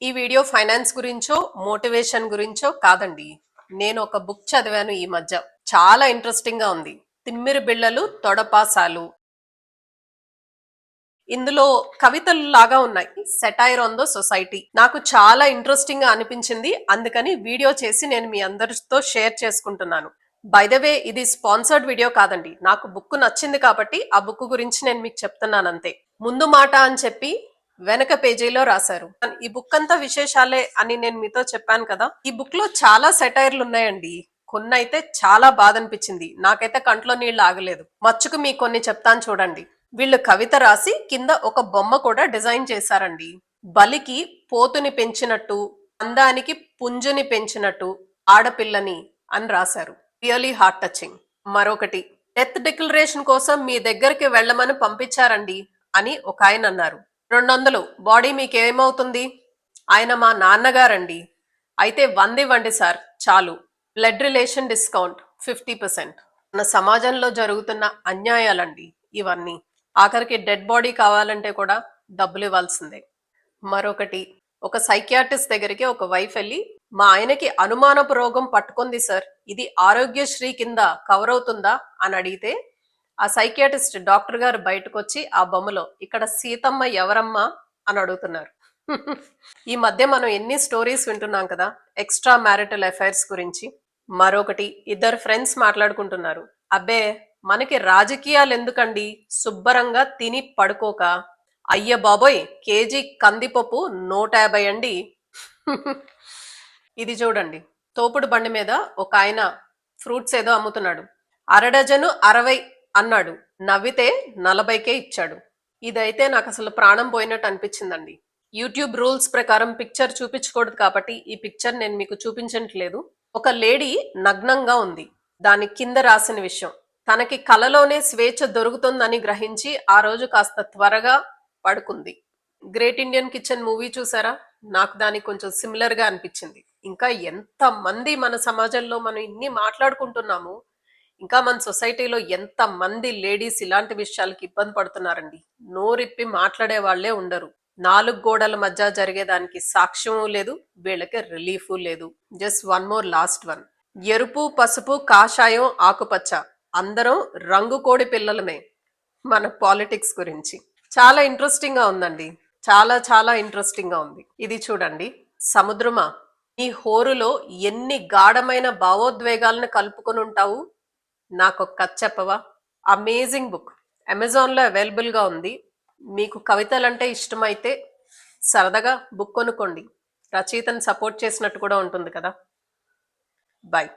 ఈ video finance గురించో motivation గురించో కాదండి. నేను ఒక బుక్ చదివాను ఈ మధ్య. చాలా ఇంట్రెస్టింగ్ గా ఉంది. తిమ్మిరి బిళ్ళలు తొడపాసాలు. ఇందులో కవితలు లాగా ఉన్నాయి. Satire on the society. నాకు చాలా ఇంట్రెస్టింగ్ గా అనిపించింది. అందుకని వీడియో చేసి నేను మీ అందరితో షేర్ చేసుకుంటున్నాను. బై ద వే, ఇది స్పాన్సర్డ్ వీడియో కాదండి. నాకు బుక్ నచ్చింది కాబట్టి ఆ బుక్ గురించి నేను మీకు చెప్తున్నాను అంతే. ముందు మాట అని చెప్పి వెనక పేజీలో రాశారు. ఈ బుక్ అంతా విశేషాలే అని నేను మీతో చెప్పాను కదా. ఈ బుక్ లో చాలా సెటైర్లు ఉన్నాయండి. కొన్ని అయితే చాలా బాధ అనిపించింది. నాకైతే కంట్లో నీళ్లు ఆగలేదు. మచ్చుకు మీకు కొన్ని చెప్తాను చూడండి. వీళ్ళు కవిత రాసి కింద ఒక బొమ్మ కూడా డిజైన్ చేశారండి. బలికి పోతుని పెంచినట్టు, అందానికి పుంజుని పెంచినట్టు ఆడపిల్లని అని రాశారు. Really heart touching. మరొకటి, డెత్ డిక్లరేషన్ కోసం మీ దగ్గరికి వెళ్ళమని పంపించారండి అని ఒక ఆయన అన్నారు. 200 బాడీ మీకేమవుతుంది? ఆయన మా నాన్నగారండి. అయితే 100 ఇవ్వండి సార్ చాలు. Blood relation discount 50%. మన సమాజంలో జరుగుతున్న అన్యాయాలండి ఇవన్నీ. ఆఖరికి డెడ్ బాడీ కావాలంటే కూడా డబ్బులు ఇవ్వాల్సిందే. మరొకటి, ఒక సైకియాట్రిస్ట్ దగ్గరికి ఒక వైఫ్ వెళ్ళి, మా ఆయనకి అనుమానపు రోగం పట్టుకుంది సార్, ఇది ఆరోగ్యశ్రీ కింద కవర్ అవుతుందా అని అడిగితే ఆ సైకియాట్రిస్ట్ డాక్టర్ గారు బయటకు వచ్చి ఆ బొమ్మలో, ఇక్కడ సీతమ్మ ఎవరమ్మా అని అడుగుతున్నారు. ఈ మధ్య మనం ఎన్ని స్టోరీస్ వింటున్నాం కదా ఎక్స్ట్రా మ్యారిటల్ అఫైర్స్ గురించి. మరొకటి, ఇద్దరు ఫ్రెండ్స్ మాట్లాడుకుంటున్నారు. అబ్బే, మనకి రాజకీయాలు ఎందుకండి, శుభ్రంగా తిని పడుకోక. అయ్య బాబోయ్, కేజీ కందిపప్పు 150 అండి. ఇది చూడండి, తోపుడు బండి మీద ఒక ఆయన ఫ్రూట్స్ ఏదో అమ్ముతున్నాడు. అరడజను 60 అన్నాడు, నవ్వితే 40కే ఇచ్చాడు. ఇదైతే నాకు అసలు ప్రాణం పోయినట్టు అనిపించిందండి. యూట్యూబ్ రూల్స్ ప్రకారం పిక్చర్ చూపించకూడదు కాబట్టి ఈ పిక్చర్ నేను మీకు చూపించట్లేదు. ఒక లేడీ నగ్నంగా ఉంది. దాని కింద రాసిన విషయం, తనకి కలలోనే స్వేచ్ఛ దొరుకుతుందని గ్రహించి ఆ రోజు కాస్త త్వరగా పడుకుంది. గ్రేట్ ఇండియన్ కిచెన్ మూవీ చూసారా? నాకు దానికి కొంచెం సిమిలర్ గా అనిపించింది. ఇంకా ఎంత మంది మన సమాజంలో మనం ఇన్ని మాట్లాడుకుంటున్నాము, ఇంకా మన సొసైటీలో ఎంత మంది లేడీస్ ఇలాంటి విషయాలకి ఇబ్బంది పడుతున్నారండి. నోరిప్పి మాట్లాడే వాళ్లే ఉండరు. 4 గోడల మధ్య జరిగేదానికి సాక్ష్యం లేదు, వీళ్ళకి రిలీఫ్ లేదు. Just one more, last one. ఎరుపు, పసుపు, కాషాయం, ఆకుపచ్చ, అందరం రంగు కోడి పిల్లలమే. మన పాలిటిక్స్ గురించి చాలా ఇంట్రెస్టింగ్ గా ఉందండి. చాలా చాలా ఇంట్రెస్టింగ్ గా ఉంది. ఇది చూడండి, సముద్రమా, ఈ హోరులో ఎన్ని గాఢమైన భావోద్వేగాలను కలుపుకొని ఉంటావు, నాకు ఒక కథ చెప్పవా? Amazing book. అమెజాన్ లో అవైలబుల్ గా ఉంది. మీకు కవితలంటే ఇష్టమైతే సరదాగా బుక్ కొనుక్కోండి. రచయితను సపోర్ట్ చేసినట్టు కూడా ఉంటుంది కదా. బాయ్.